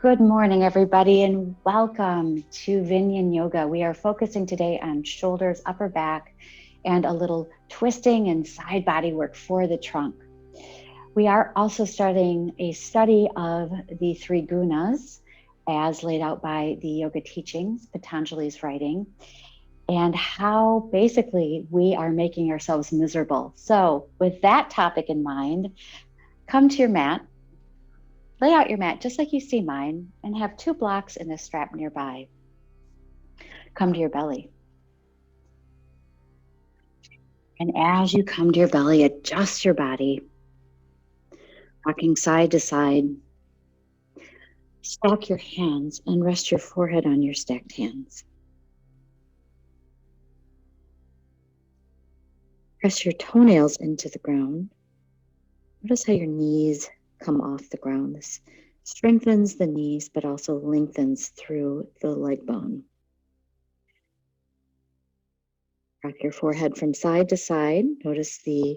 Good morning, everybody, and welcome to Vinyan Yoga. We are focusing today on shoulders, upper back, and a little twisting and side body work for the trunk. We are also starting a study of the three gunas as laid out by the yoga teachings, Patanjali's writing, and how basically we are making ourselves miserable. So with that topic in mind, come to your mat. Lay out your mat just like you see mine and have 2 blocks and a strap nearby. Come to your belly. And as you come to your belly, adjust your body, rocking side to side. Stack your hands and rest your forehead on your stacked hands. Press your toenails into the ground. Notice how your knees come off the ground. This strengthens the knees, but also lengthens through the leg bone. Rock your forehead from side to side. Notice the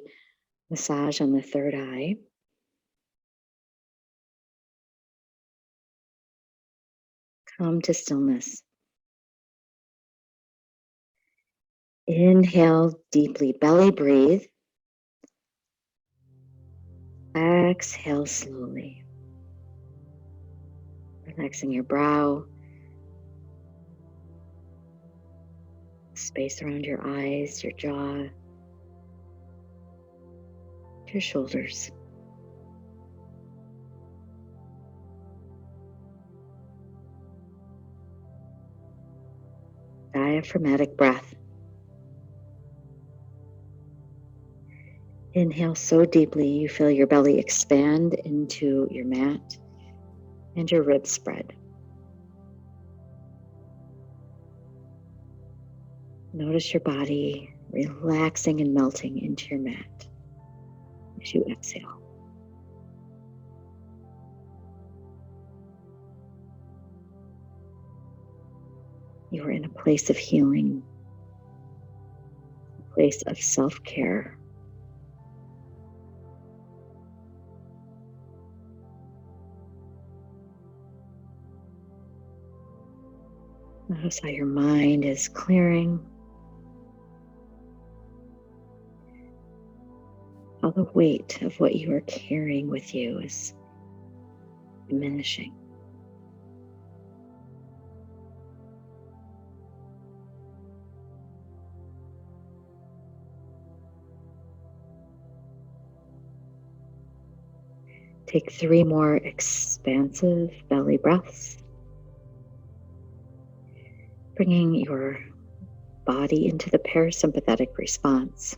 massage on the third eye. Come to stillness. Inhale deeply, belly breathe. Exhale slowly. Relaxing your brow, space around your eyes, your jaw, your shoulders. Diaphragmatic breath. Inhale so deeply you feel your belly expand into your mat and your ribs spread. Notice your body relaxing and melting into your mat as you exhale. You are in a place of healing, a place of self-care. Notice how your mind is clearing, how the weight of what you are carrying with you is diminishing. Take 3 more expansive belly breaths, bringing your body into the parasympathetic response.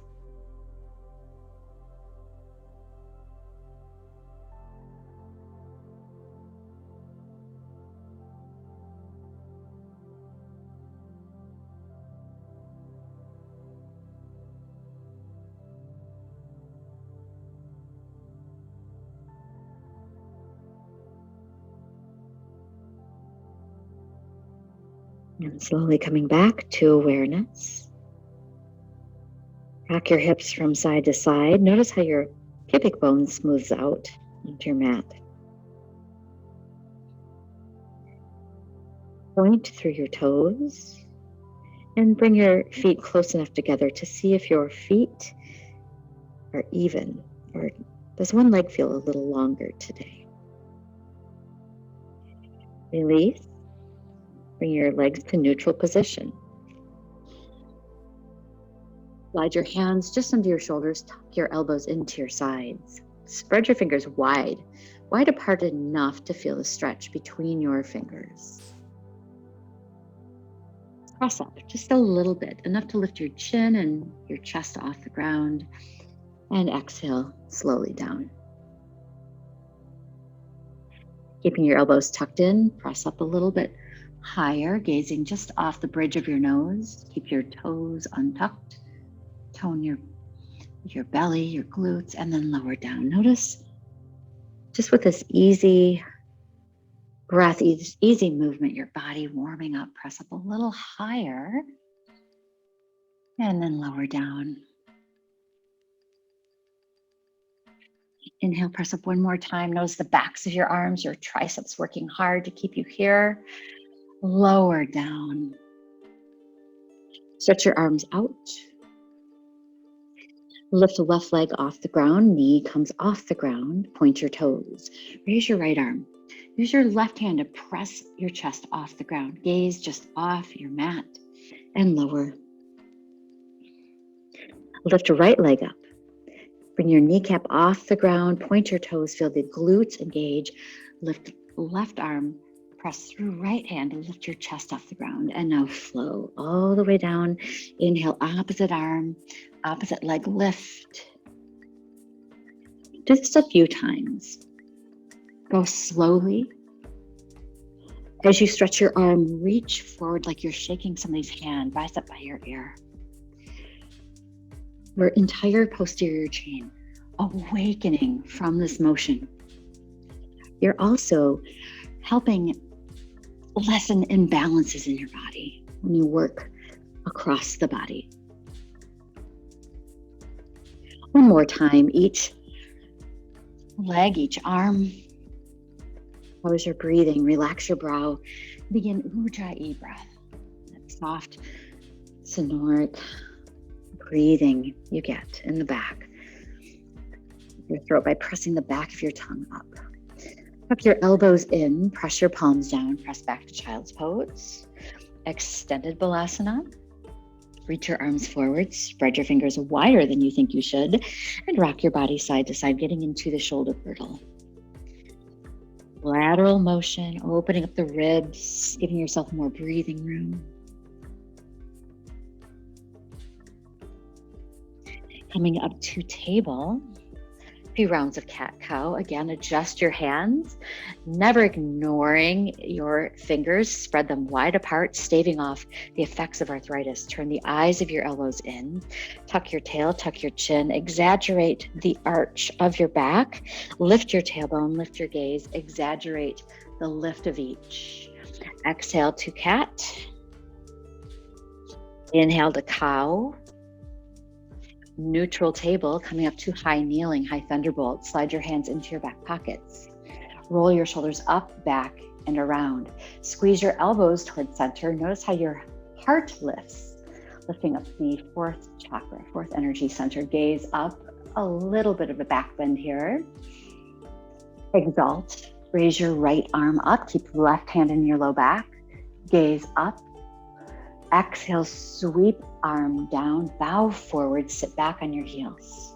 And slowly coming back to awareness. Rock your hips from side to side. Notice how your pubic bone smooths out onto your mat. Point through your toes and bring your feet close enough together to see if your feet are even, or does one leg feel a little longer today? Release. Bring your legs to neutral position. Slide your hands just under your shoulders, tuck your elbows into your sides. Spread your fingers wide apart enough to feel the stretch between your fingers. Press up just a little bit, enough to lift your chin and your chest off the ground, and exhale slowly down. Keeping your elbows tucked in, press up a little bit higher, gazing just off the bridge of your nose. Keep your toes untucked. Tone your belly, your glutes, and then lower down. Notice just with this easy breath, easy movement, your body warming up. Press up a little higher and then lower down. Inhale, press up one more time. Notice the backs of your arms, your triceps working hard to keep you here. Lower down. Stretch your arms out. Lift the left leg off the ground, knee comes off the ground, point your toes. Raise your right arm. Use your left hand to press your chest off the ground. Gaze just off your mat and lower. Lift your right leg up. Bring your kneecap off the ground, point your toes, feel the glutes engage. Lift left arm, press through right hand and lift your chest off the ground. And now flow all the way down. Inhale, opposite arm, opposite leg lift. Do this a few times. Go slowly. As you stretch your arm, reach forward like you're shaking somebody's hand, bicep by your ear. Your entire posterior chain awakening from this motion. You're also helping lessen imbalances in your body when you work across the body. One more time, each leg, each arm. How is your breathing? Relax your brow. Begin Ujjayi breath. That soft, sonoric breathing you get in the back of your throat by pressing the back of your tongue up. Tuck your elbows in, press your palms down, press back to child's pose. Extended Balasana. Reach your arms forward, spread your fingers wider than you think you should, and rock your body side to side, getting into the shoulder girdle. Lateral motion, opening up the ribs, giving yourself more breathing room. Coming up to table. Few rounds of cat-cow. Again, adjust your hands, never ignoring your fingers. Spread them wide apart, staving off the effects of arthritis. Turn the eyes of your elbows in. Tuck your tail, tuck your chin. Exaggerate the arch of your back. Lift your tailbone, lift your gaze. Exaggerate the lift of each. Exhale to cat. Inhale to cow. Neutral table, coming up to high kneeling, high thunderbolt. Slide your hands into your back pockets. Roll your shoulders up, back, and around. Squeeze your elbows towards center. Notice how your heart lifts, lifting up the fourth chakra, fourth energy center. Gaze up, a little bit of a back bend here. Exalt. Raise your right arm up. Keep the left hand in your low back. Gaze up. Exhale, sweep arm down, bow forward, sit back on your heels.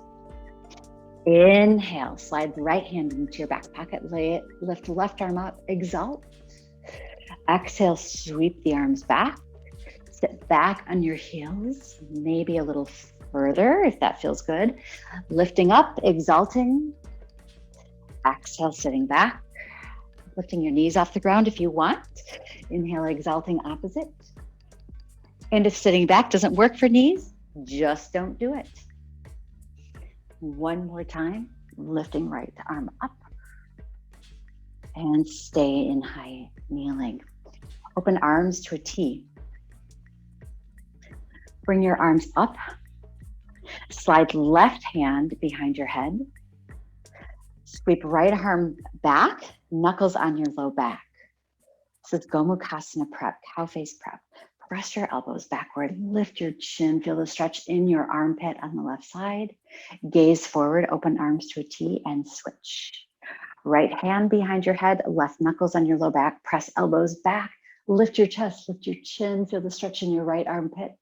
Inhale, slide the right hand into your back pocket, lay it, lift the left arm up, exalt. Exhale, sweep the arms back, sit back on your heels, maybe a little further if that feels good. Lifting up, exalting. Exhale, sitting back, lifting your knees off the ground if you want. Inhale, exalting opposite. And if sitting back doesn't work for knees, just don't do it. One more time, lifting right arm up and stay in high kneeling. Open arms to a T. Bring your arms up. Slide left hand behind your head. Sweep right arm back, knuckles on your low back. This is gomukasana prep, cowface prep. Press your elbows backward, lift your chin, feel the stretch in your armpit on the left side. Gaze forward, open arms to a T and switch. Right hand behind your head, left knuckles on your low back, press elbows back, lift your chest, lift your chin, feel the stretch in your right armpit.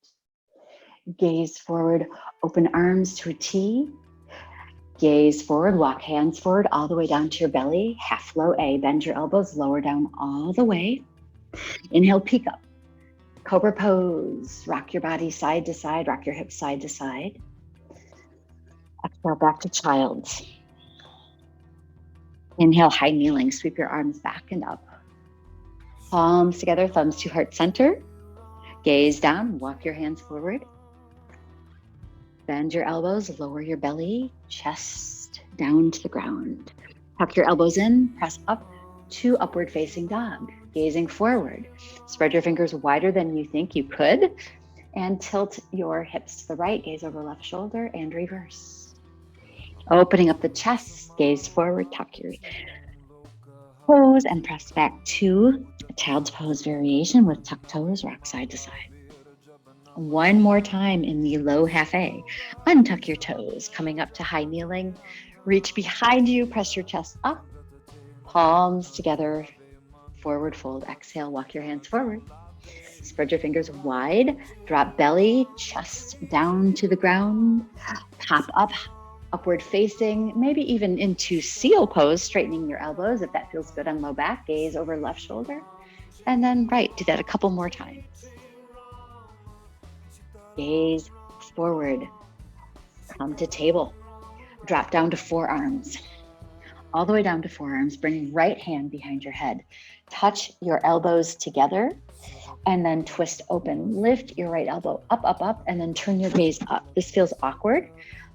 Gaze forward, open arms to a T. Gaze forward, walk hands forward all the way down to your belly, half low A. Bend your elbows, lower down all the way. Inhale, peek up. Cobra pose, rock your body side to side, rock your hips side to side. Exhale, back to child's. Inhale, high kneeling, sweep your arms back and up. Palms together, thumbs to heart center. Gaze down, walk your hands forward. Bend your elbows, lower your belly, chest down to the ground. Tuck your elbows in, press up to upward facing dog. Gazing forward. Spread your fingers wider than you think you could and tilt your hips to the right, gaze over left shoulder and reverse. Opening up the chest, gaze forward, tuck your toes and press back to a child's pose variation with tucked toes, rock side to side. One more time in the low half A. Untuck your toes, coming up to high kneeling. Reach behind you, press your chest up, palms together, forward fold. Exhale, walk your hands forward. Spread your fingers wide, drop belly, chest down to the ground, pop up, upward facing, maybe even into seal pose, straightening your elbows if that feels good on low back. Gaze over left shoulder. And then right, do that a couple more times. Gaze forward, come to table, drop down to forearms, all the way down to forearms. Bring right hand behind your head, touch your elbows together, and then twist open. Lift your right elbow up, up, up, and then turn your gaze up. This feels awkward,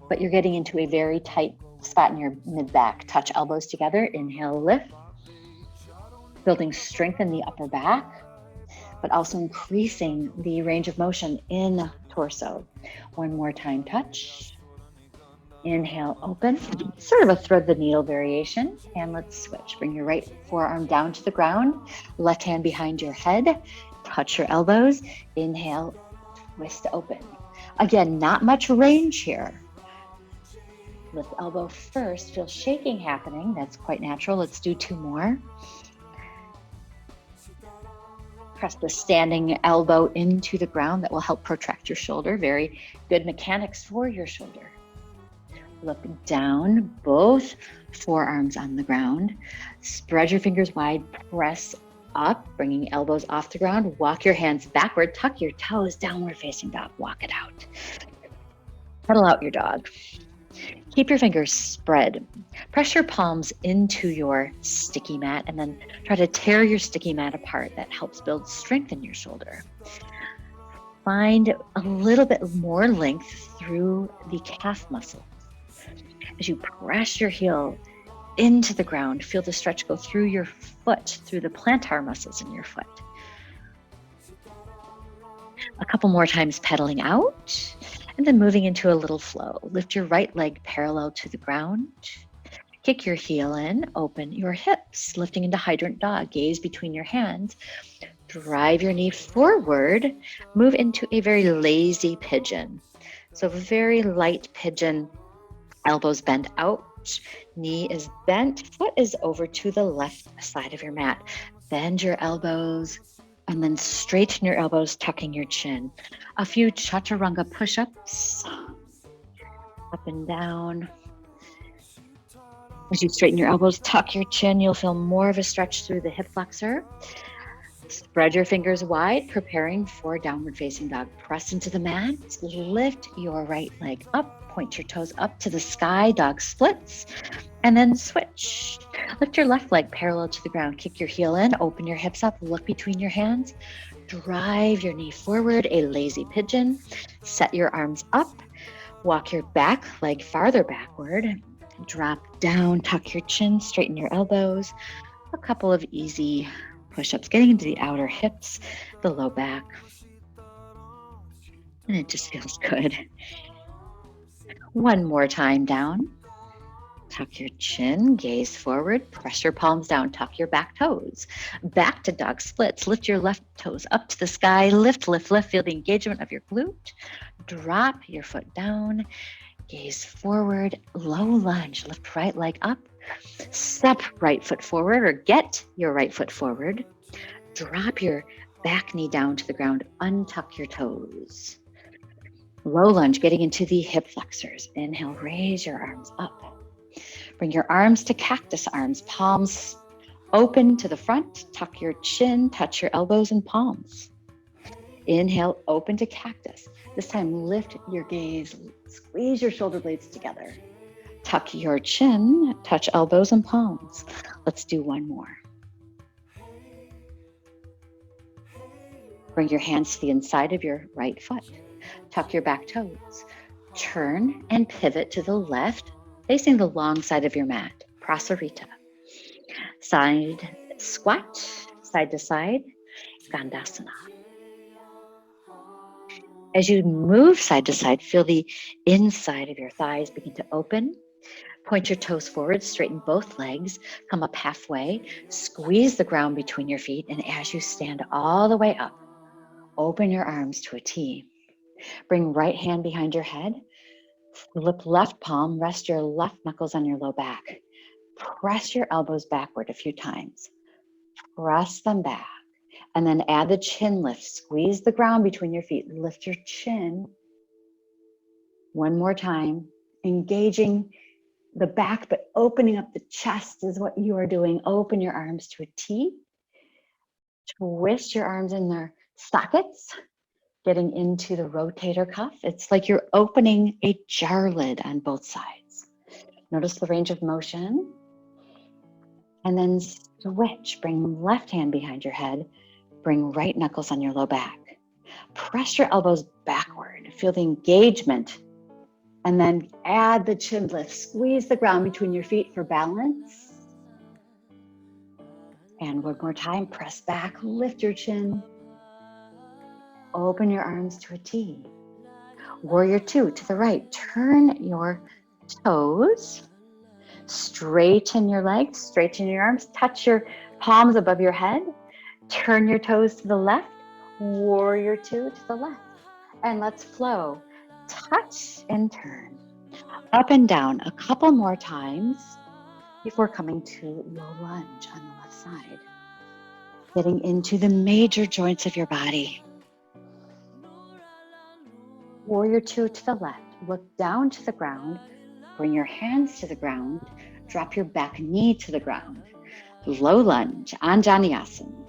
but you're getting into a very tight spot in your mid-back. Touch elbows together, inhale, lift, building strength in the upper back, but also increasing the range of motion in torso. One more time, touch. Inhale, open, sort of a thread the needle variation. And let's switch. Bring your right forearm down to the ground, left hand behind your head, touch your elbows. Inhale, twist open. Again, not much range here. Lift elbow first, feel shaking happening. That's quite natural. Let's do two more. Press the standing elbow into the ground. That will help protract your shoulder. Very good mechanics for your shoulder. Look down, both forearms on the ground. Spread your fingers wide, press up, bringing elbows off the ground. Walk your hands backward, tuck your toes, downward facing dog. Walk it out. Pedal out your dog. Keep your fingers spread. Press your palms into your sticky mat and then try to tear your sticky mat apart. That helps build strength in your shoulder. Find a little bit more length through the calf muscle. As you press your heel into the ground, feel the stretch go through your foot, through the plantar muscles in your foot. A couple more times pedaling out, and then moving into a little flow. Lift your right leg parallel to the ground. Kick your heel in, open your hips, lifting into hydrant dog. Gaze between your hands. Drive your knee forward. Move into a very lazy pigeon. So very light pigeon. Elbows bend out, knee is bent, foot is over to the left side of your mat. Bend your elbows and then straighten your elbows, tucking your chin. A few chaturanga push-ups, up and down. As you straighten your elbows, tuck your chin, you'll feel more of a stretch through the hip flexor. Spread your fingers wide, preparing for downward facing dog. Press into the mat, lift your right leg up. Point your toes up to the sky, dog splits, and then switch. Lift your left leg parallel to the ground. Kick your heel in, open your hips up, look between your hands. Drive your knee forward, a lazy pigeon. Set your arms up. Walk your back leg farther backward. Drop down, tuck your chin, straighten your elbows. A couple of easy push-ups, getting into the outer hips, the low back. And it just feels good. One more time down. Tuck your chin, gaze forward, press your palms down, tuck your back toes. Back to dog splits. Lift your left toes up to the sky. Lift, lift, lift. Feel the engagement of your glute. Drop your foot down. Gaze forward. Low lunge. Lift right leg up. Step right foot forward or get your right foot forward. Drop your back knee down to the ground. Untuck your toes. Low lunge, getting into the hip flexors. Inhale, raise your arms up. Bring your arms to cactus arms, palms open to the front. Tuck your chin, touch your elbows and palms. Inhale, open to cactus. This time, lift your gaze, squeeze your shoulder blades together. Tuck your chin, touch elbows and palms. Let's do one more. Bring your hands to the inside of your right foot. Tuck your back toes. Turn and pivot to the left, facing the long side of your mat. Prasarita. Side squat, side to side, Skandasana. As you move side to side, feel the inside of your thighs begin to open. Point your toes forward, straighten both legs, come up halfway, squeeze the ground between your feet, and as you stand all the way up, open your arms to a T. Bring right hand behind your head, flip left palm, rest your left knuckles on your low back. Press your elbows backward a few times. Press them back, and then add the chin lift. Squeeze the ground between your feet, lift your chin. One more time, engaging the back, but opening up the chest is what you are doing. Open your arms to a T. Twist your arms in their sockets, getting into the rotator cuff. It's like you're opening a jar lid on both sides. Notice the range of motion. And then switch. Bring left hand behind your head. Bring right knuckles on your low back. Press your elbows backward. Feel the engagement. And then add the chin lift. Squeeze the ground between your feet for balance. And one more time, press back, lift your chin. Open your arms to a T. Warrior two to the right. Turn your toes. Straighten your legs, straighten your arms. Touch your palms above your head. Turn your toes to the left. Warrior two to the left. And let's flow. Touch and turn. Up and down a couple more times before coming to low lunge on the left side. Getting into the major joints of your body. Warrior two to the left. Look down to the ground. Bring your hands to the ground. Drop your back knee to the ground. Low lunge, Anjaneyasana.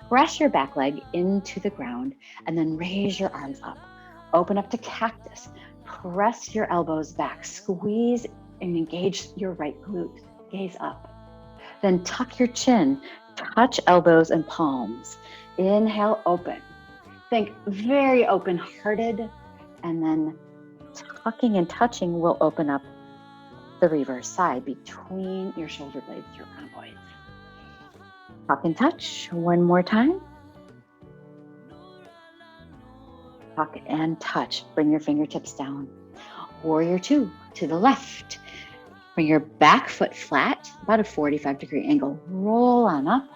Press your back leg into the ground and then raise your arms up. Open up to cactus. Press your elbows back. Squeeze and engage your right glute. Gaze up. Then tuck your chin. Touch elbows and palms. Inhale, open. Think very open-hearted. And then tucking and touching will open up the reverse side between your shoulder blades, your rhomboids. Tuck and touch one more time. Tuck and touch. Bring your fingertips down. Warrior two to the left. Bring your back foot flat, about a 45-degree angle. Roll on up.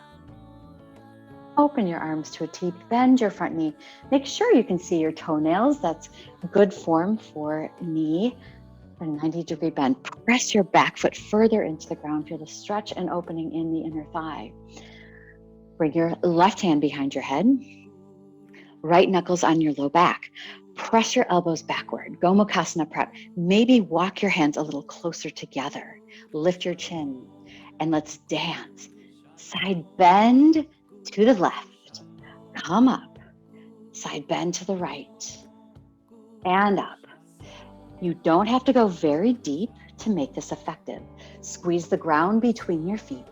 Open your arms to a T. Bend your front knee. Make sure you can see your toenails. That's good form for knee. A 90-degree bend. Press your back foot further into the ground. Feel the stretch and opening in the inner thigh. Bring your left hand behind your head. Right knuckles on your low back. Press your elbows backward. Gomukasana prep. Maybe walk your hands a little closer together. Lift your chin and let's dance. Side bend to the left. Come up. Side bend to the right. And up. You don't have to go very deep to make this effective. Squeeze the ground between your feet.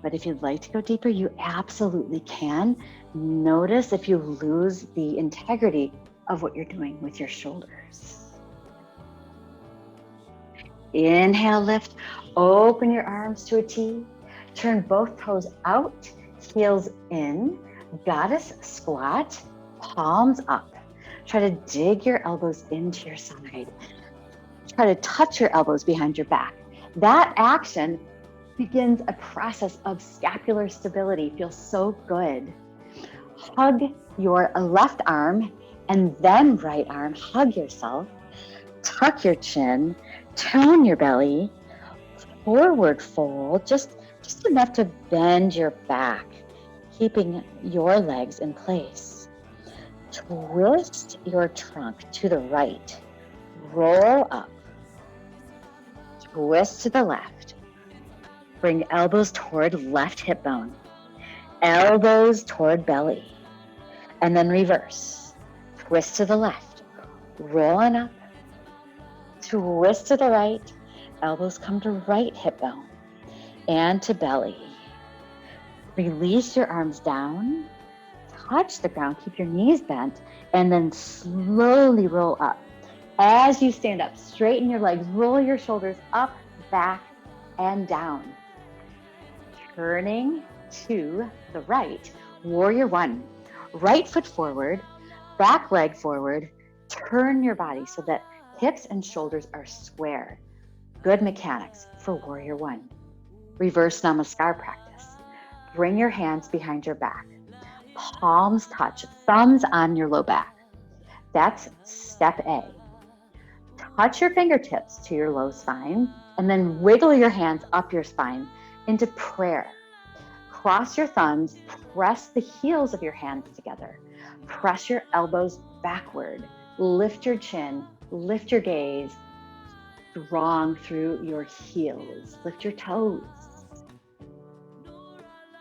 But if you'd like to go deeper, you absolutely can. Notice if you lose the integrity of what you're doing with your shoulders. Inhale, lift. Open your arms to a T. Turn both toes out, heels in. Goddess squat, palms up. Try to dig your elbows into your side. Try to touch your elbows behind your back. That action begins a process of scapular stability. Feels so good. Hug your left arm and then right arm. Hug yourself. Tuck your chin. Tone your belly. Forward fold. Just enough to bend your back, keeping your legs in place. Twist your trunk to the right. Roll up. Twist to the left. Bring elbows toward left hip bone. Elbows toward belly. And then reverse. Twist to the left. Roll on up. Twist to the right. Elbows come to right hip bone and to belly. Release your arms down. Touch the ground. Keep your knees bent. And then slowly roll up. As you stand up, straighten your legs. Roll your shoulders up, back, and down. Turning to the right. Warrior one. Right foot forward, back leg forward. Turn your body so that hips and shoulders are square. Good mechanics for warrior one. Reverse namaskar practice. Bring your hands behind your back. Palms touch, thumbs on your low back. That's step A. Touch your fingertips to your low spine and then wiggle your hands up your spine into prayer. Cross your thumbs, press the heels of your hands together. Press your elbows backward. Lift your chin, lift your gaze, strong through your heels. Lift your toes.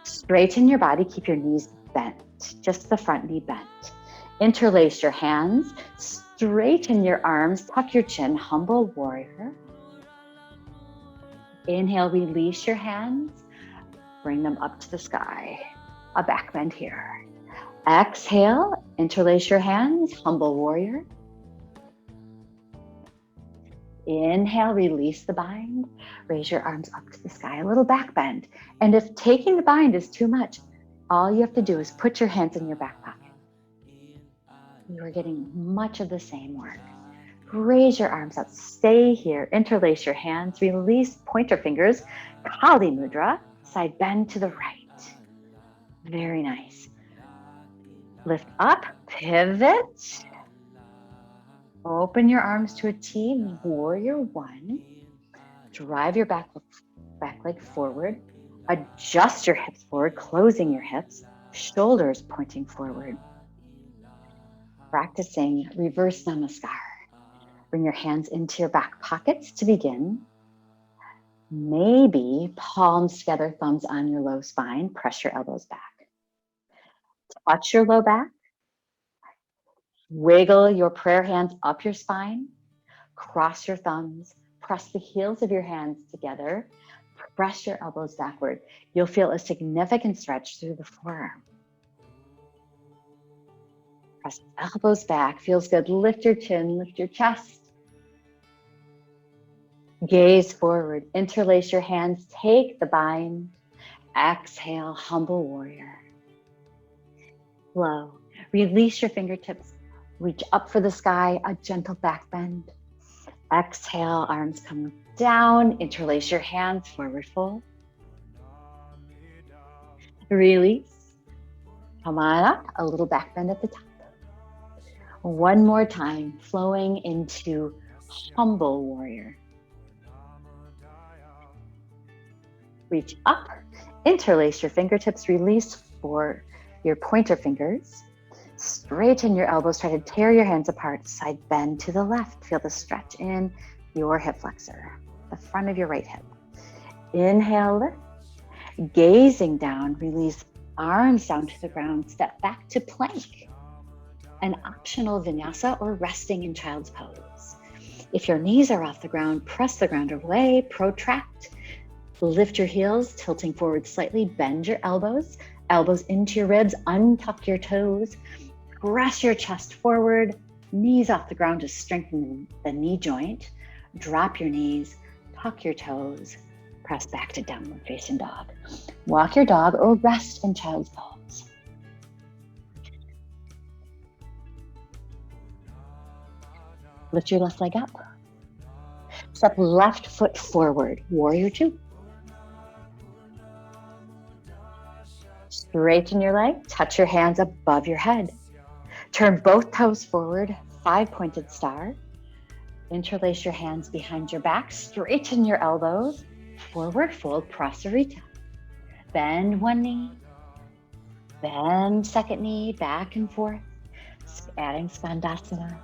Straighten your body, keep your knees bent, just the front knee bent. Interlace your hands, straighten your arms, tuck your chin, humble warrior. Inhale, release your hands, bring them up to the sky. A back bend here. Exhale, interlace your hands, humble warrior. Inhale, release the bind, raise your arms up to the sky, a little back bend. And if taking the bind is too much, all you have to do is put your hands in your back pocket. You are getting much of the same work. Raise your arms up, stay here, interlace your hands, release pointer fingers, Kali Mudra, side bend to the right. Very nice. Lift up, pivot. Open your arms to a T, warrior one. Drive your back leg forward. Adjust your hips forward, closing your hips, shoulders pointing forward. Practicing reverse namaskar. Bring your hands into your back pockets to begin. Maybe palms together, thumbs on your low spine. Press your elbows back. Touch your low back. Wiggle your prayer hands up your spine. Cross your thumbs. Press the heels of your hands together. Press your elbows backward. You'll feel a significant stretch through the forearm. Press elbows back. Feels good. Lift your chin, lift your chest. Gaze forward. Interlace your hands. Take the bind. Exhale, humble warrior. Flow. Release your fingertips. Reach up for the sky, a gentle back bend. Exhale, arms come down. Interlace your hands, forward fold. Release. Come on up, a little back bend at the top. One more time, flowing into humble warrior. Reach up, interlace your fingertips, release for your pointer fingers. Straighten your elbows, try to tear your hands apart, side bend to the left. Feel the stretch in your hip flexor, the front of your right hip. Inhale, lift. Gazing down, release arms down to the ground, step back to plank. An optional vinyasa or resting in child's pose. If your knees are off the ground, press the ground away, protract. Lift your heels, tilting forward slightly, bend your elbows into your ribs, untuck your toes, press your chest forward, knees off the ground to strengthen the knee joint, drop your knees, tuck your toes, press back to downward facing dog. Walk your dog or rest in child's pose. Lift your left leg up. Step left foot forward, warrior two. Straighten your leg, touch your hands above your head. Turn both toes forward, 5-pointed star. Interlace your hands behind your back, straighten your elbows, forward fold, prasarita. Bend one knee, bend second knee, back and forth, adding skandasana.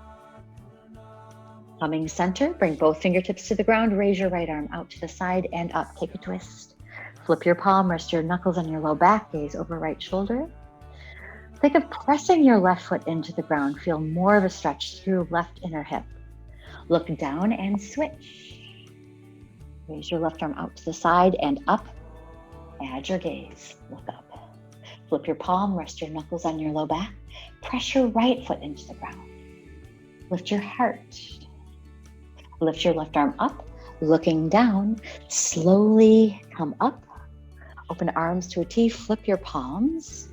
Coming center, bring both fingertips to the ground, raise your right arm out to the side and up, take a twist. Flip your palm, rest your knuckles on your low back, gaze over right shoulder. Think of pressing your left foot into the ground. Feel more of a stretch through left inner hip. Look down and switch. Raise your left arm out to the side and up. Add your gaze, look up. Flip your palm, rest your knuckles on your low back. Press your right foot into the ground. Lift your heart. Lift your left arm up, looking down. Slowly come up. Open arms to a T, flip your palms.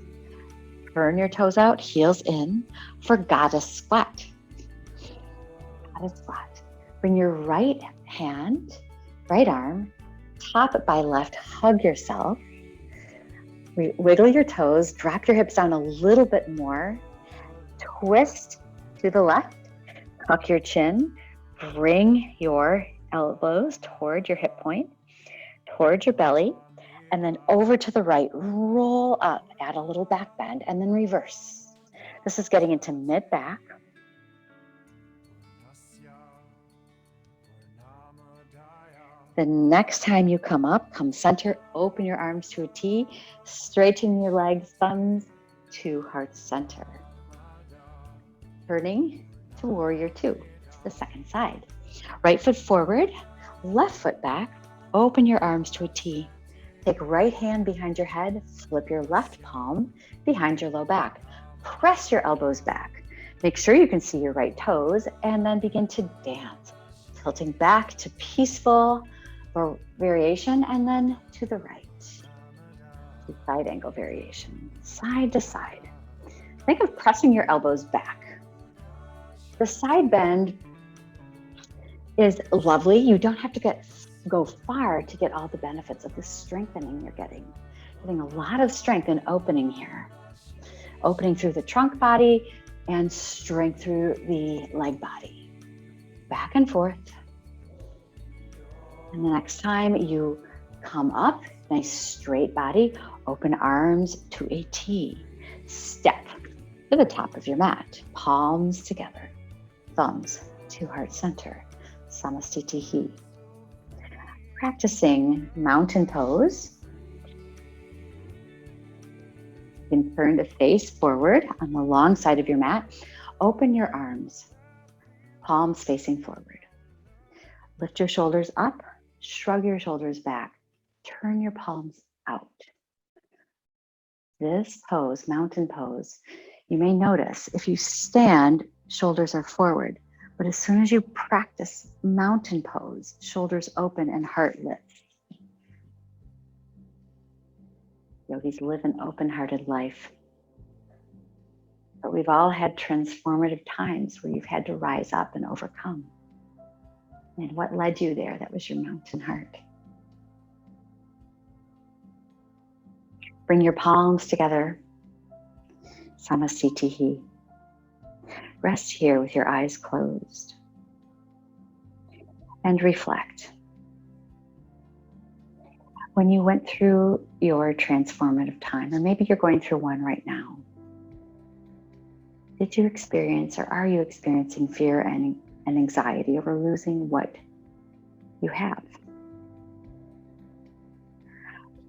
Turn your toes out, heels in for goddess squat. Goddess squat. Bring your right hand right arm, top it by left, hug yourself. Wiggle your toes, drop your hips down a little bit more, twist to the left, tuck your chin, bring your elbows toward your hip point, toward your belly, and then over to the right, roll up, add a little back bend, and then reverse. This is getting into mid back. The next time you come up, come center, open your arms to a T, straighten your legs, thumbs to heart center. Turning to warrior two, to the second side. Right foot forward, left foot back, open your arms to a T. Take right hand behind your head, flip your left palm behind your low back. Press your elbows back. Make sure you can see your right toes, and then begin to dance. Tilting back to peaceful or variation, and then to the right. To side angle variation, side to side. Think of pressing your elbows back. The side bend is lovely. You don't have to go far to get all the benefits of the strengthening you're getting. Getting a lot of strength in opening here. Opening through the trunk body and strength through the leg body. Back and forth. And the next time you come up, nice straight body, open arms to a T. Step to the top of your mat, palms together, thumbs to heart center, samastitihi. Practicing mountain pose. You can turn the face forward on the long side of your mat. Open your arms, palms facing forward. Lift your shoulders up. Shrug your shoulders back. Turn your palms out. This pose, mountain pose, you may notice if you stand, shoulders are forward. But as soon as you practice mountain pose, shoulders open and heart lifts. Yogis live an open-hearted life. But we've all had transformative times where you've had to rise up and overcome. And what led you there? That was your mountain heart. Bring your palms together. Samastitihi. Rest here with your eyes closed. And reflect. When you went through your transformative time, or maybe you're going through one right now, did you experience or are you experiencing fear and anxiety over losing what you have?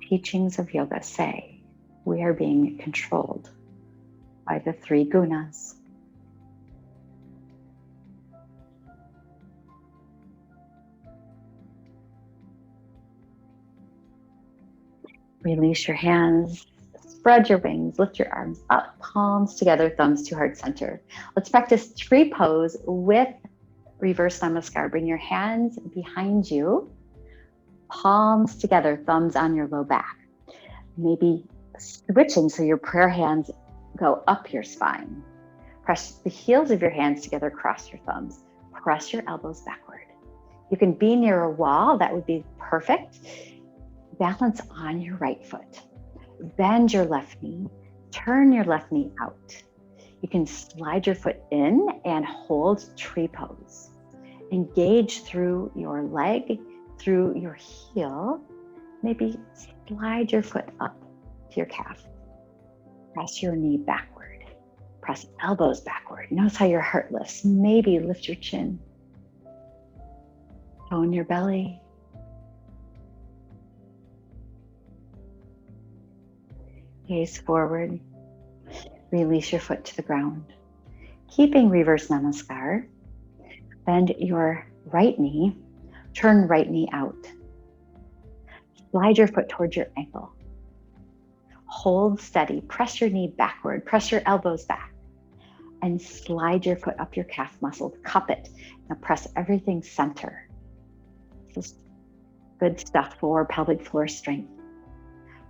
Teachings of yoga say we are being controlled by the three gunas. Release your hands, spread your wings, lift your arms up, palms together, thumbs to heart center. Let's practice tree pose with reverse namaskar. Bring your hands behind you, palms together, thumbs on your low back. Maybe switching so your prayer hands go up your spine. Press the heels of your hands together, cross your thumbs. Press your elbows backward. You can be near a wall, that would be perfect. Balance on your right foot. Bend your left knee, turn your left knee out. You can slide your foot in and hold tree pose. Engage through your leg, through your heel. Maybe slide your foot up to your calf. Press your knee backward. Press elbows backward. Notice how your heart lifts. Maybe lift your chin. Tone your belly. Gaze forward. Release your foot to the ground. Keeping reverse namaskar, bend your right knee, turn right knee out. Slide your foot towards your ankle. Hold steady, press your knee backward, press your elbows back, and slide your foot up your calf muscle, cup it. Now press everything center. This is good stuff for pelvic floor strength.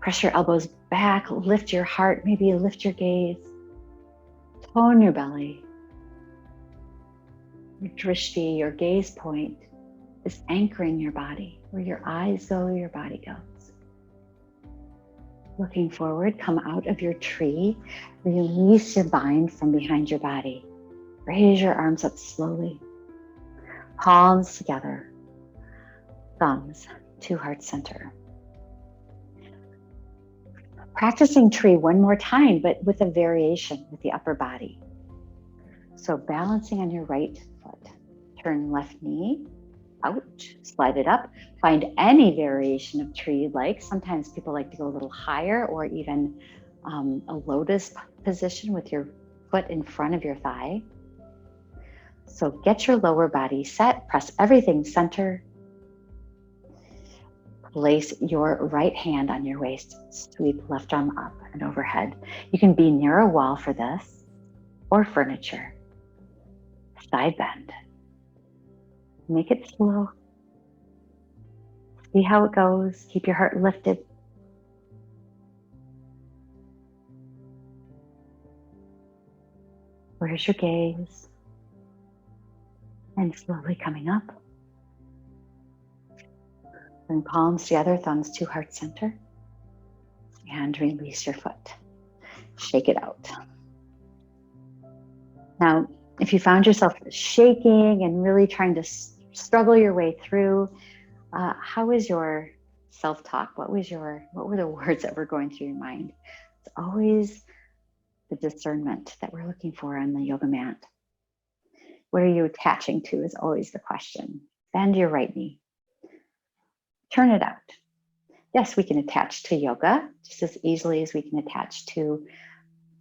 Press your elbows back, lift your heart, maybe lift your gaze. Tone your belly. Your drishti, your gaze point, is anchoring your body. Where your eyes go, your body goes. Looking forward, come out of your tree. Release your bind from behind your body. Raise your arms up slowly. Palms together. Thumbs to heart center. Practicing tree one more time, but with a variation with the upper body. So balancing on your right foot. Turn left knee out, slide it up. Find any variation of tree you'd like. Sometimes people like to go a little higher, or even a lotus position with your foot in front of your thigh. So get your lower body set, press everything center. Place your right hand on your waist, sweep left arm up and overhead. You can be near a wall for this, or furniture. Side bend. Make it slow. See how it goes. Keep your heart lifted. Where's your gaze? And slowly coming up. Bring palms together, thumbs to heart center. And release your foot. Shake it out. Now, if you found yourself shaking and really trying to struggle your way through, how is your self-talk? What were the words that were going through your mind? It's always the discernment that we're looking for on the yoga mat. What are you attaching to is always the question. Bend your right knee. Turn it out. Yes, we can attach to yoga just as easily as we can attach to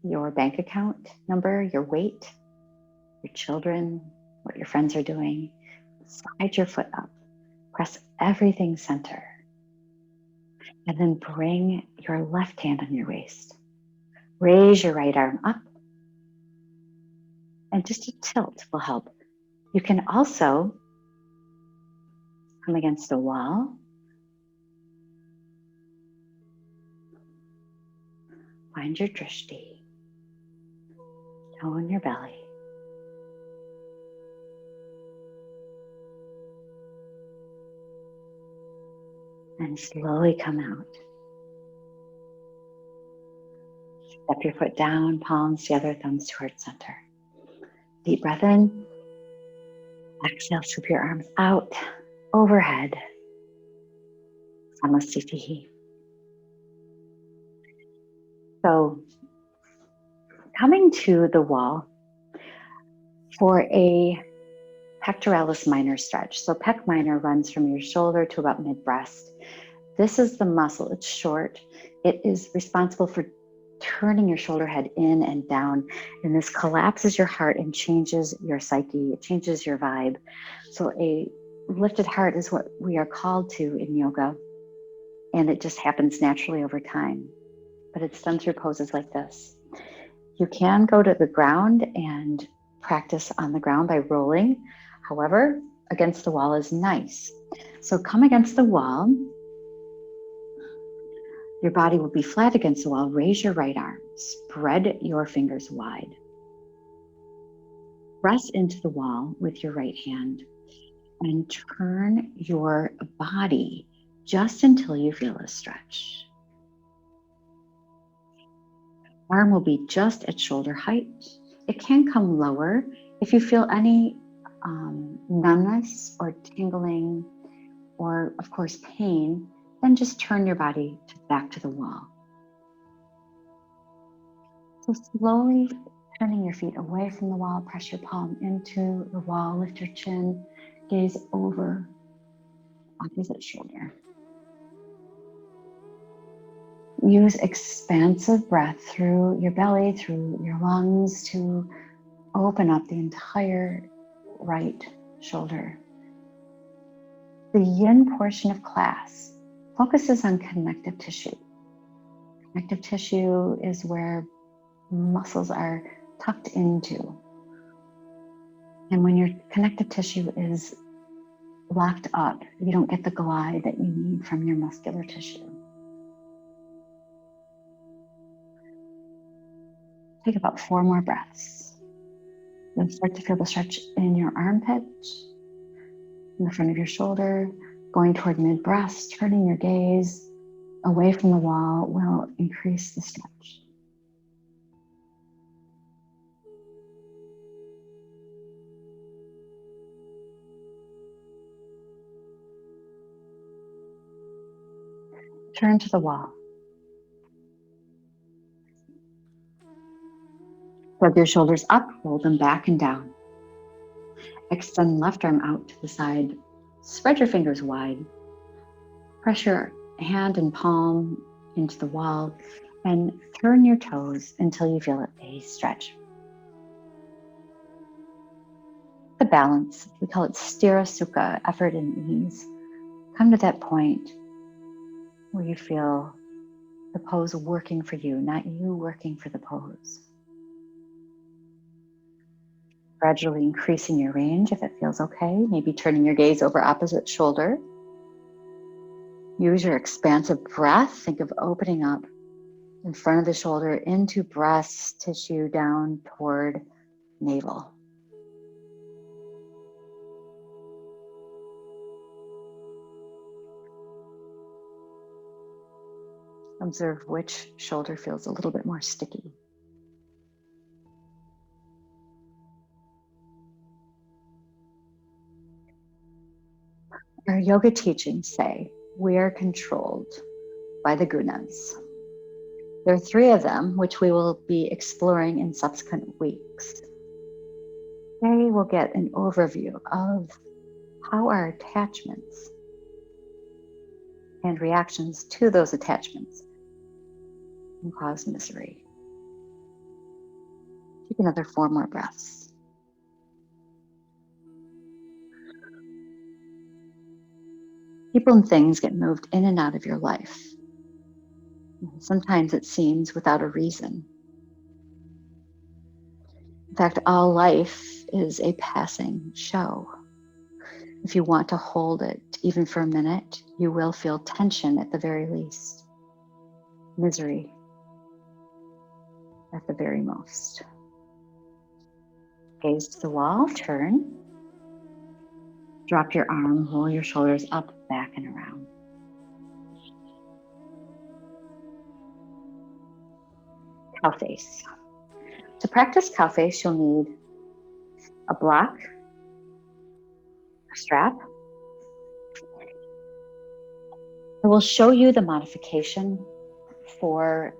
your bank account number, your weight, your children, what your friends are doing. Slide your foot up. Press everything center. And then bring your left hand on your waist. Raise your right arm up. And just a tilt will help. You can also come against a wall. Find your drishti. Tone your belly. And slowly come out. Step your foot down, palms together, thumbs to heart center. Deep breath in. Exhale, scoop your arms out, overhead. Samasthiti. So, coming to the wall for a pectoralis minor stretch. So pec minor runs from your shoulder to about mid-breast. This is the muscle. It's short. It is responsible for turning your shoulder head in and down. And this collapses your heart and changes your psyche. It changes your vibe. So a lifted heart is what we are called to in yoga. And it just happens naturally over time. But it's done through poses like this. You can go to the ground and practice on the ground by rolling. However, against the wall is nice. So come against the wall. Your body will be flat against the wall. Raise your right arm. Spread your fingers wide. Press into the wall with your right hand and turn your body just until you feel a stretch. Arm will be just at shoulder height. It can come lower. If you feel any numbness or tingling or, of course, pain, then just turn your body back to the wall. So slowly turning your feet away from the wall, press your palm into the wall, lift your chin, gaze over opposite shoulder. Use expansive breath through your belly, through your lungs to open up the entire right shoulder. The yin portion of class focuses on connective tissue. Connective tissue is where muscles are tucked into. And when your connective tissue is locked up, you don't get the glide that you need from your muscular tissue. Take about 4 more breaths. You'll start to feel the stretch in your armpit. in the front of your shoulder, going toward mid-breast, turning your gaze away from the wall will increase the stretch. Turn to the wall. Plug your shoulders up, roll them back and down. Extend left arm out to the side. Spread your fingers wide. Press your hand and palm into the wall and turn your toes until you feel a stretch. The balance, we call it sthira sukha, effort and ease. Come to that point where you feel the pose working for you, not you working for the pose. Gradually increasing your range if it feels okay, maybe turning your gaze over opposite shoulder. Use your expansive breath. Think of opening up in front of the shoulder into breast tissue down toward navel. Observe which shoulder feels a little bit more sticky. Our yoga teachings say we are controlled by the gunas. There are 3 of them, which we will be exploring in subsequent weeks. Today we'll get an overview of how our attachments and reactions to those attachments can cause misery. Take another 4 more breaths. People and things get moved in and out of your life. Sometimes it seems without a reason. In fact, all life is a passing show. If you want to hold it even for a minute, you will feel tension at the very least, misery at the very most. Gaze to the wall, turn. Drop your arm, roll your shoulders up, back, and around. Cowface. To practice cowface, you'll need a block, a strap. I will show you the modification for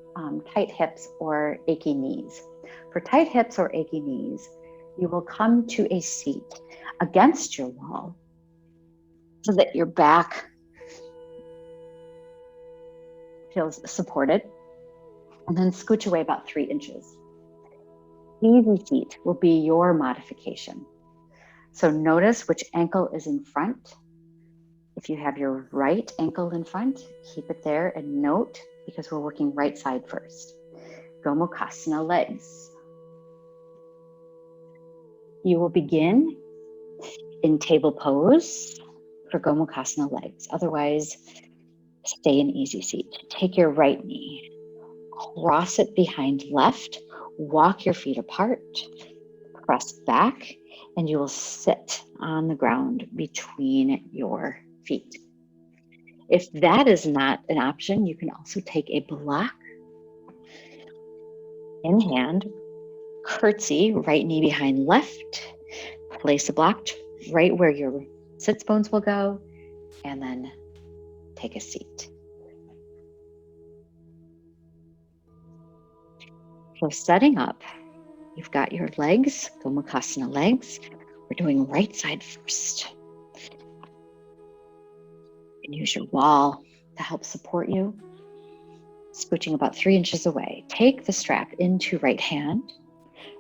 tight hips or achy knees. For tight hips or achy knees, you will come to a seat against your wall so that your back feels supported, and then scooch away about 3 inches. Easy seat will be your modification. So notice which ankle is in front. If you have your right ankle in front, keep it there and note, because we're working right side first. Gomukasana legs. You will begin in table pose for Gomukasana legs. Otherwise, stay in easy seat. Take your right knee, cross it behind left, walk your feet apart, press back, and you will sit on the ground between your feet. If that is not an option, you can also take a block in hand, curtsy, right knee behind left, place a block right where your sits bones will go, and then take a seat. So setting up, you've got your legs, Gomukasana legs. We're doing right side first. You can use your wall to help support you. Scooching about 3 inches away. Take the strap into right hand.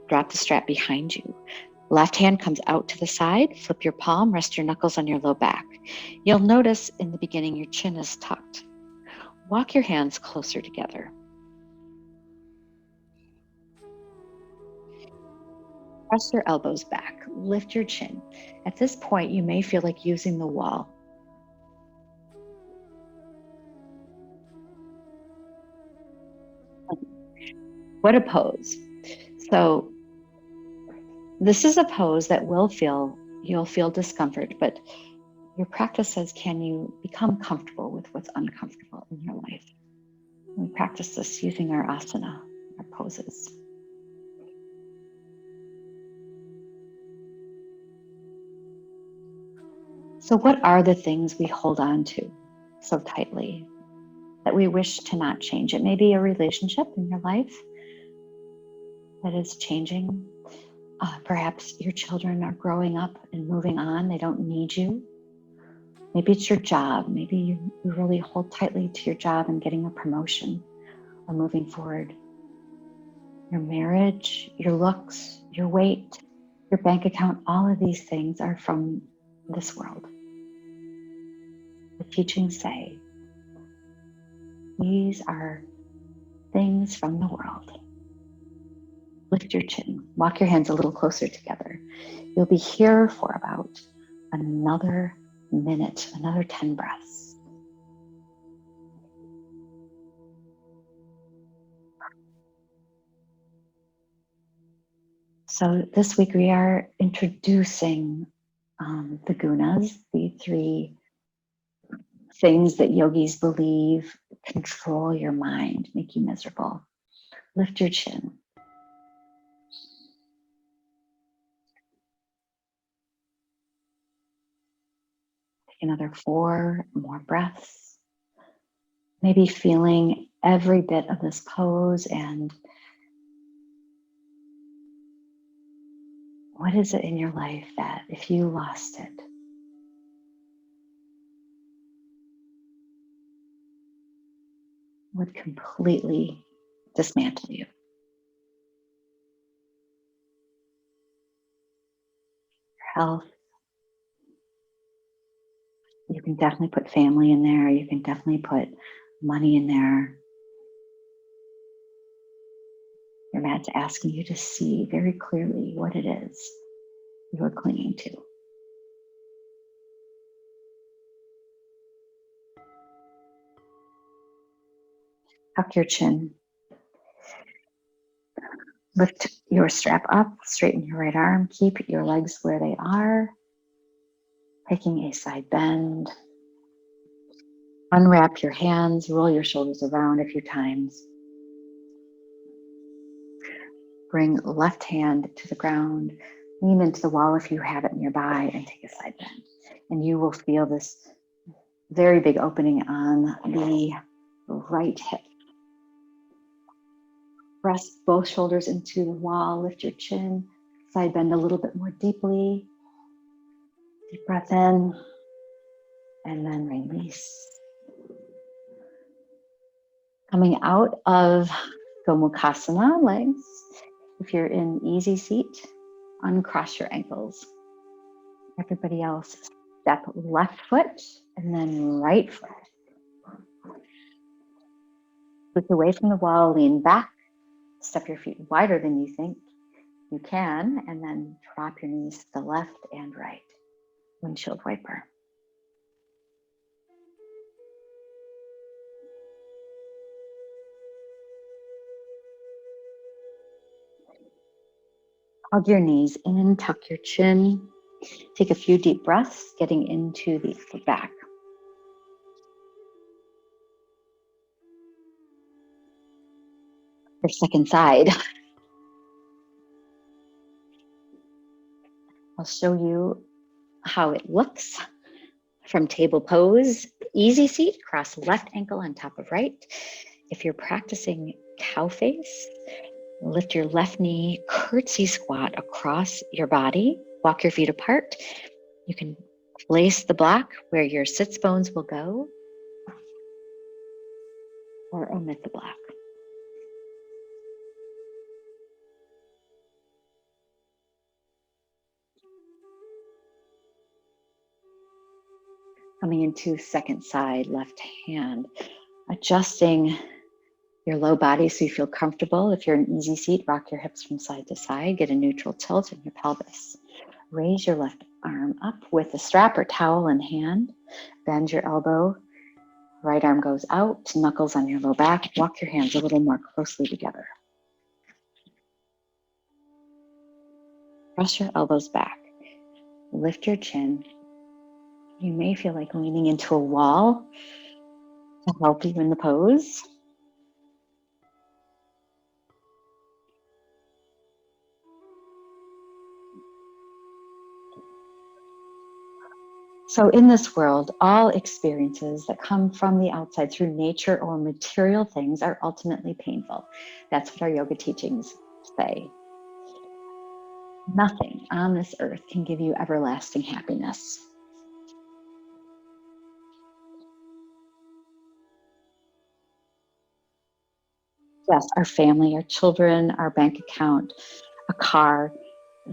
Drop the strap behind you. Left hand comes out to the side. Flip your palm. Rest your knuckles on your low back. You'll notice in the beginning your chin is tucked. Walk your hands closer together. Press your elbows back. Lift your chin. At this point, you may feel like using the wall. What a pose. So this is a pose that you'll feel discomfort, but Your practice says, can you become comfortable with what's uncomfortable in your life? We practice this using our asana, our poses. So what are the things we hold on to so tightly that we wish to not change? It may be a relationship in your life that is changing. Perhaps your children are growing up and moving on. They don't need you. Maybe it's your job. Maybe you really hold tightly to your job and getting a promotion or moving forward. Your marriage, your looks, your weight, your bank account, all of these things are from this world. The teachings say these are things from the world. Lift your chin, walk your hands a little closer together. You'll be here for about another minute, another 10 breaths. So this week we are introducing the gunas, the 3 things that yogis believe control your mind, make you miserable. Lift your chin. Take another 4 more breaths. Maybe feeling every bit of this pose and what is it in your life that if you lost it, would completely dismantle you? Your health. You can definitely put family in there. You can definitely put money in there. Your mat's asking you to see very clearly what it is you're clinging to. Tuck your chin. Lift your strap up, straighten your right arm, keep your legs where they are, taking a side bend. Unwrap your hands, roll your shoulders around a few times. Bring left hand to the ground, lean into the wall if you have it nearby, and take a side bend. And you will feel this very big opening on the right hip. Press both shoulders into the wall, lift your chin, side bend a little bit more deeply. Deep breath in, and then release. Coming out of gomukasana, legs. If you're in easy seat, uncross your ankles. Everybody else, step left foot and then right foot. Look away from the wall, lean back, step your feet wider than you think you can, and then drop your knees to the left and right. Windshield wiper. Hug your knees in, tuck your chin. Take a few deep breaths, getting into the upper back. Your second side. I'll show you how it looks from table pose. Easy seat, cross left ankle on top of right. If you're practicing cow face, lift your left knee, curtsy squat across your body, walk your feet apart. You can place the block where your sits bones will go, or omit the block. Coming into second side, left hand, adjusting your low body so you feel comfortable. If you're in easy seat, rock your hips from side to side, get a neutral tilt in your pelvis. Raise your left arm up with a strap or towel in hand. Bend your elbow. Right arm goes out, knuckles on your low back. Walk your hands a little more closely together. Press your elbows back. Lift your chin. You may feel like leaning into a wall to help you in the pose. So in this world, all experiences that come from the outside through nature or material things are ultimately painful. That's what our yoga teachings say. Nothing on this earth can give you everlasting happiness. Yes, our family, our children, our bank account, a car,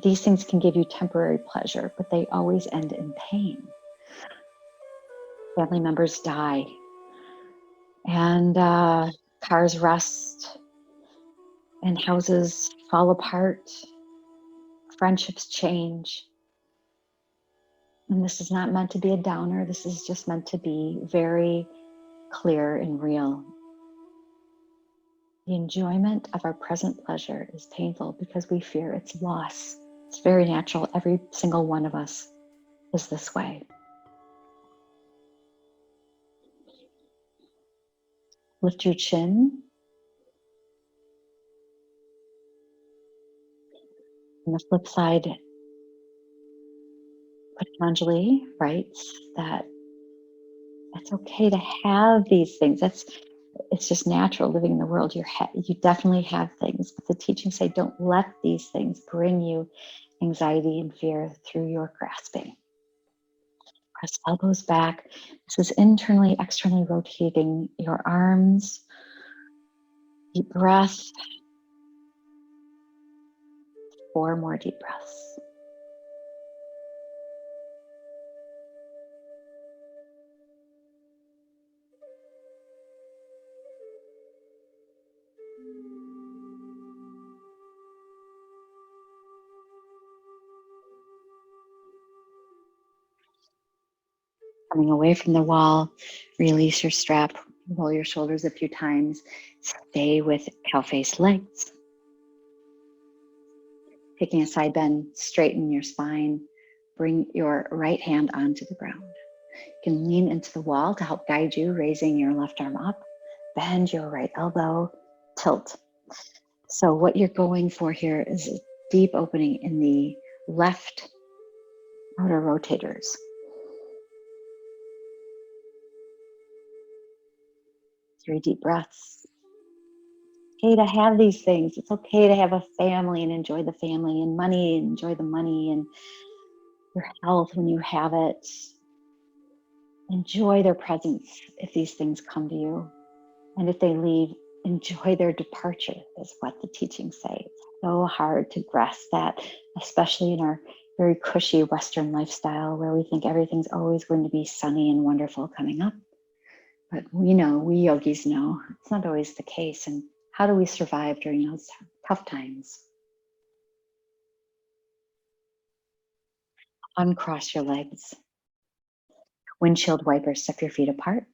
these things can give you temporary pleasure, but they always end in pain. Family members die, and cars rust, and houses fall apart, friendships change. And this is not meant to be a downer. This is just meant to be very clear and real. The enjoyment of our present pleasure is painful because we fear its loss. It's very natural. Every single one of us is this way. Lift your chin. On the flip side, Patanjali writes that it's okay to have these things. It's just natural living in the world. You definitely have things, but the teachings say don't let these things bring you anxiety and fear through your grasping. Press elbows back. This is internally, externally rotating your arms. Deep breath. 4 more deep breaths. Coming away from the wall, release your strap, roll your shoulders a few times, stay with cowface legs. Taking a side bend, straighten your spine, bring your right hand onto the ground. You can lean into the wall to help guide you, raising your left arm up, bend your right elbow, tilt. So what you're going for here is a deep opening in the left outer rotators. 3 deep breaths. Okay to have these things. It's okay to have a family and enjoy the family, and money and enjoy the money, and your health when you have it. Enjoy their presence if these things come to you. And if they leave, enjoy their departure, is what the teachings say. It's so hard to grasp that, especially in our very cushy Western lifestyle where we think everything's always going to be sunny and wonderful coming up. But we yogis know, it's not always the case. And how do we survive during those tough times? Uncross your legs. Windshield wipers, step your feet apart.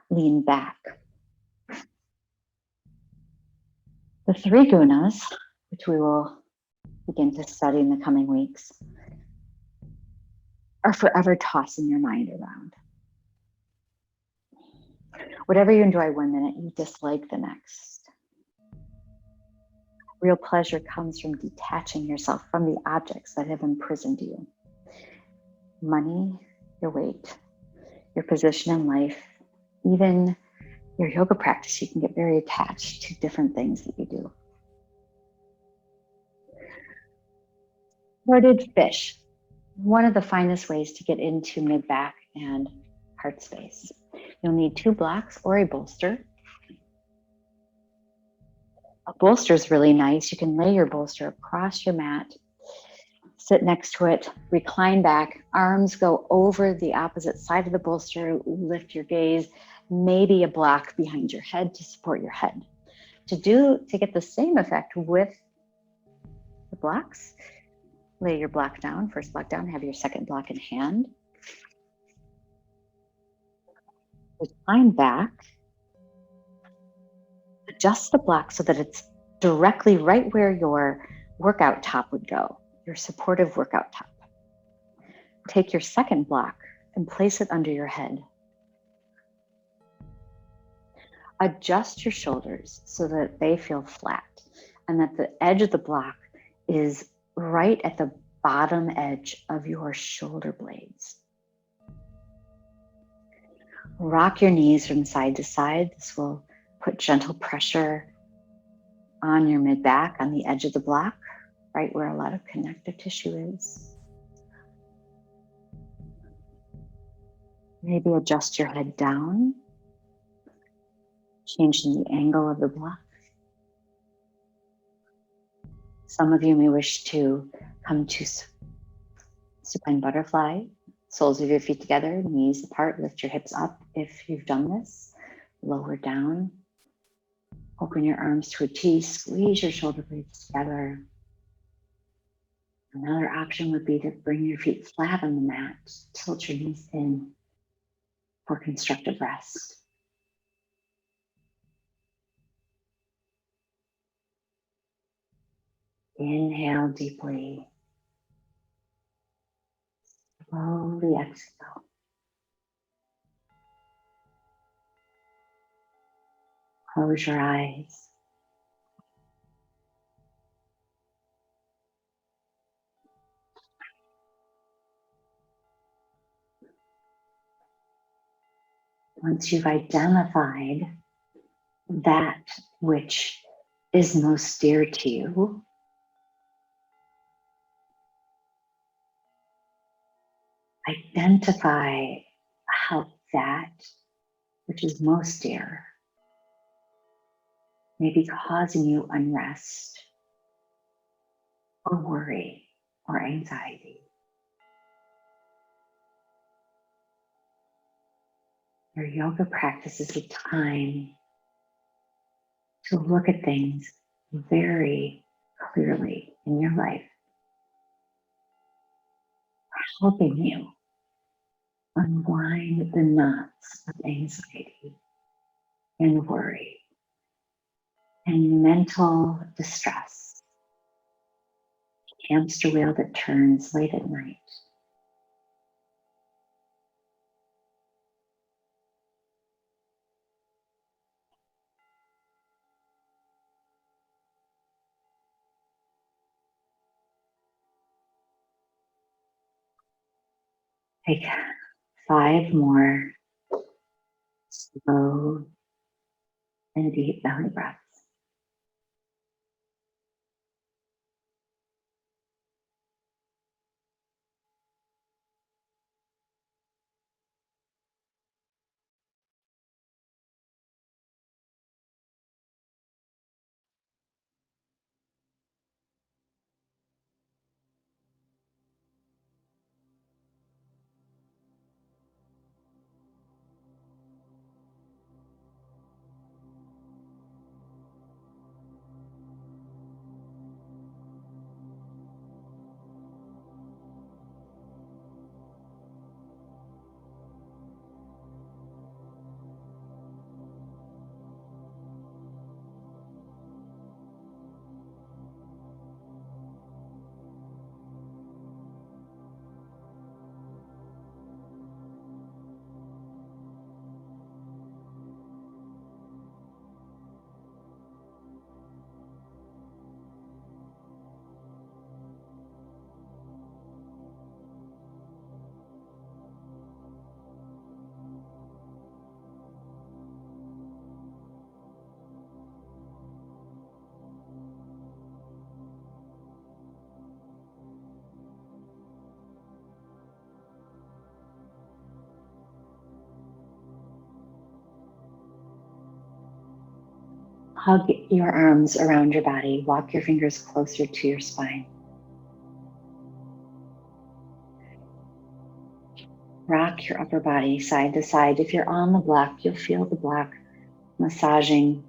Lean back. The 3 gunas, which we will begin to study in the coming weeks, are forever tossing your mind around. Whatever you enjoy one minute, you dislike the next. Real pleasure comes from detaching yourself from the objects that have imprisoned you. Money, your weight, your position in life, even your yoga practice, you can get very attached to different things that you do. Throated fish, one of the finest ways to get into mid-back and heart space. You'll need 2 blocks or a bolster. A bolster is really nice. You can lay your bolster across your mat, sit next to it, recline back, arms go over the opposite side of the bolster, lift your gaze, maybe a block behind your head to support your head. To get the same effect with the blocks, lay your block down, first block down, have your second block in hand. Recline back, adjust the block so that it's directly right where your workout top would go, your supportive workout top. Take your second block, and place it under your head. Adjust your shoulders so that they feel flat and that the edge of the block is right at the bottom edge of your shoulder blades. Rock your knees from side to side. This will put gentle pressure on your mid-back, on the edge of the block, right where a lot of connective tissue is. Maybe adjust your head down, changing the angle of the block. Some of you may wish to come to supine butterfly, soles of your feet together, knees apart, lift your hips up if you've done this. Lower down, open your arms to a T, squeeze your shoulder blades together. Another option would be to bring your feet flat on the mat, tilt your knees in for constructive rest. Inhale deeply. Slowly exhale. Close your eyes. Once you've identified that which is most dear to you, identify how that which is most dear may be causing you unrest or worry or anxiety. Your yoga practice is a time to look at things very clearly in your life, helping you unwind the knots of anxiety and worry and mental distress, hamster wheel that turns late at night. Take 5 more slow and deep belly breaths. Hug your arms around your body. Walk your fingers closer to your spine. Rock your upper body side to side. If you're on the block, you'll feel the block massaging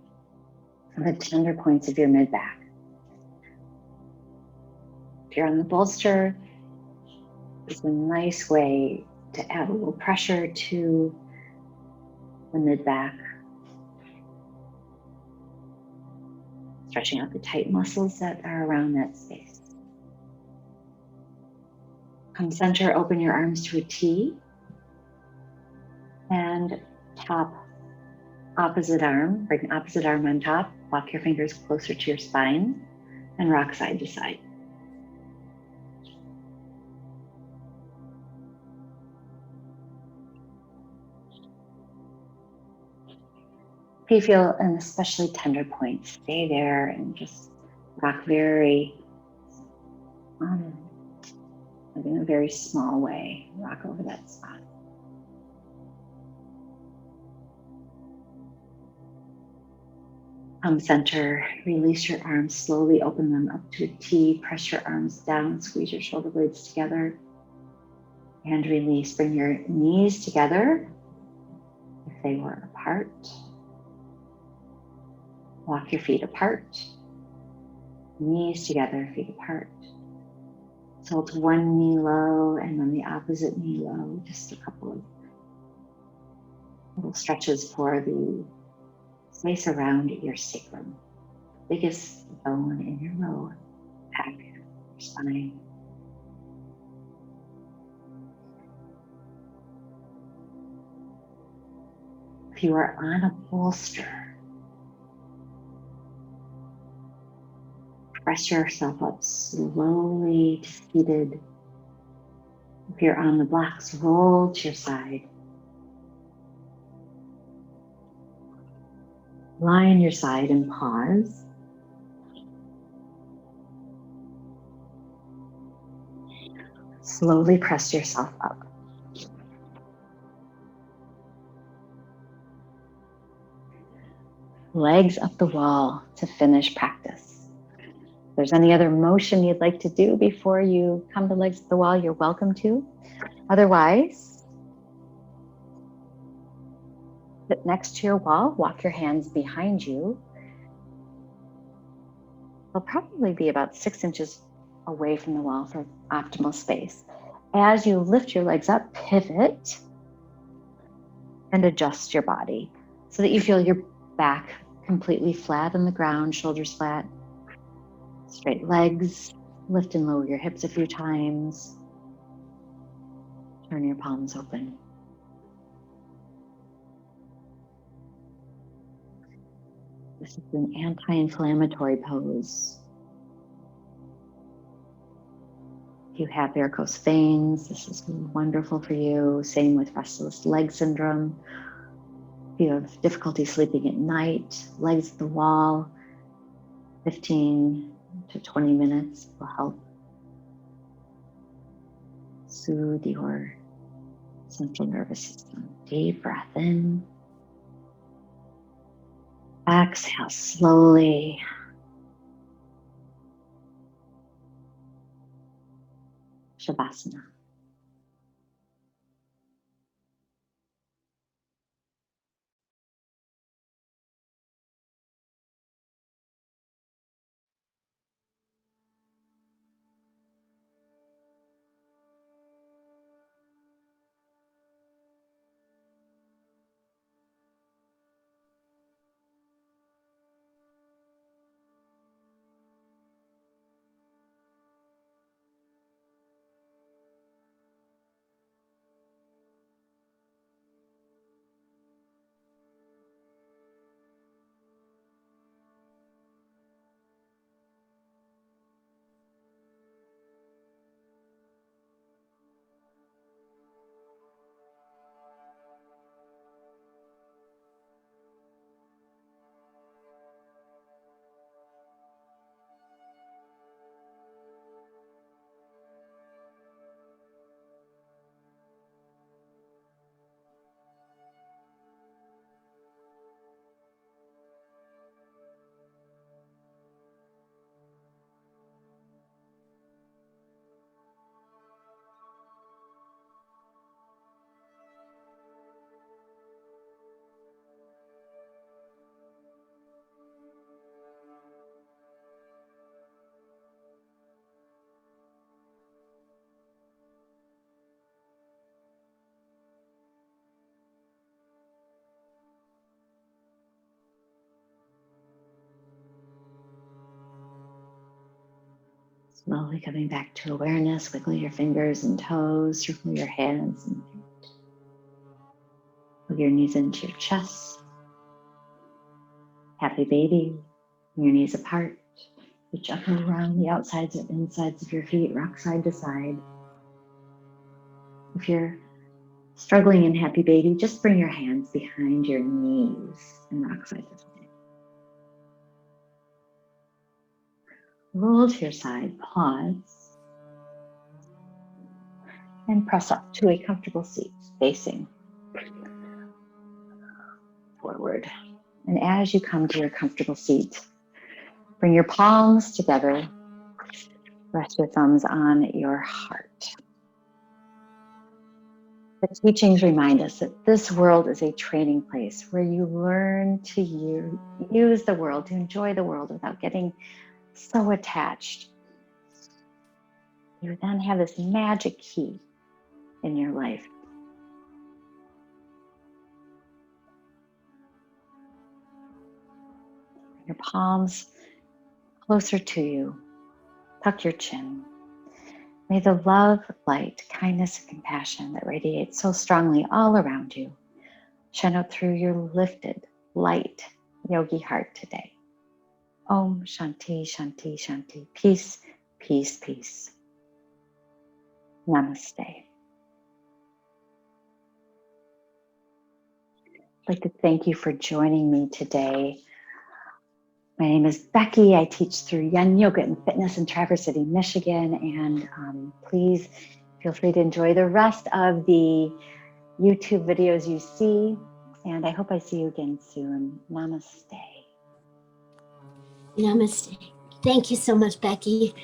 the tender points of your mid-back. If you're on the bolster, it's a nice way to add a little pressure to the mid-back, stretching out the tight muscles that are around that space. Come center, open your arms to a T. And top opposite arm, bring opposite arm on top, walk your fingers closer to your spine and rock side to side. If you feel an especially tender point, stay there and just rock very, in a very small way, rock over that spot. Center, release your arms, slowly open them up to a T, press your arms down, squeeze your shoulder blades together, and release. Bring your knees together if they were apart. Walk your feet apart, knees together, feet apart. Tilt one knee low and then the opposite knee low, just a couple of little stretches for the space around your sacrum, biggest bone in your lower back, your spine. If you are on a bolster, press yourself up slowly to seated. If you're on the blocks, roll to your side. Lie on your side and pause. Slowly press yourself up. Legs up the wall to finish practice. If there's any other motion you'd like to do before you come to legs up the wall, you're welcome to. Otherwise, sit next to your wall, walk your hands behind you. They'll probably be about 6 inches away from the wall for optimal space. As you lift your legs up, pivot and adjust your body so that you feel your back completely flat on the ground, shoulders flat, straight legs. Lift and lower your hips a few times. Turn your palms open. This is an anti-inflammatory pose. If you have varicose veins, this is wonderful for you. Same with restless leg syndrome. If you have difficulty sleeping at night, legs at the wall, 15 to 20 minutes will help soothe your central nervous system. Deep breath in. Exhale slowly. Shavasana. Slowly coming back to awareness, wiggle your fingers and toes, circle your hands. And Hug your knees into your chest. Happy baby. Your knees apart. Reach up and around the outsides and insides of your feet. Rock side to side. If you're struggling in happy baby, just bring your hands behind your knees and rock side to side. Roll to your side, pause, and press up to a comfortable seat, facing forward. And as you come to your comfortable seat, bring your palms together, rest your thumbs on your heart. The teachings remind us that this world is a training place where you learn to use the world, to enjoy the world without getting so attached. You then have this magic key in your life. Your palms closer to you. Tuck your chin. May the love, light, kindness, and compassion that radiates so strongly all around you shine out through your lifted, light, yogi heart today. Om Shanti, Shanti, Shanti. Peace, peace, peace. Namaste. I'd like to thank you for joining me today. My name is Becky. I teach through Yin Yoga and Fitness in Traverse City, Michigan. And please feel free to enjoy the rest of the YouTube videos you see. And I hope I see you again soon. Namaste. Namaste. Thank you so much, Becky.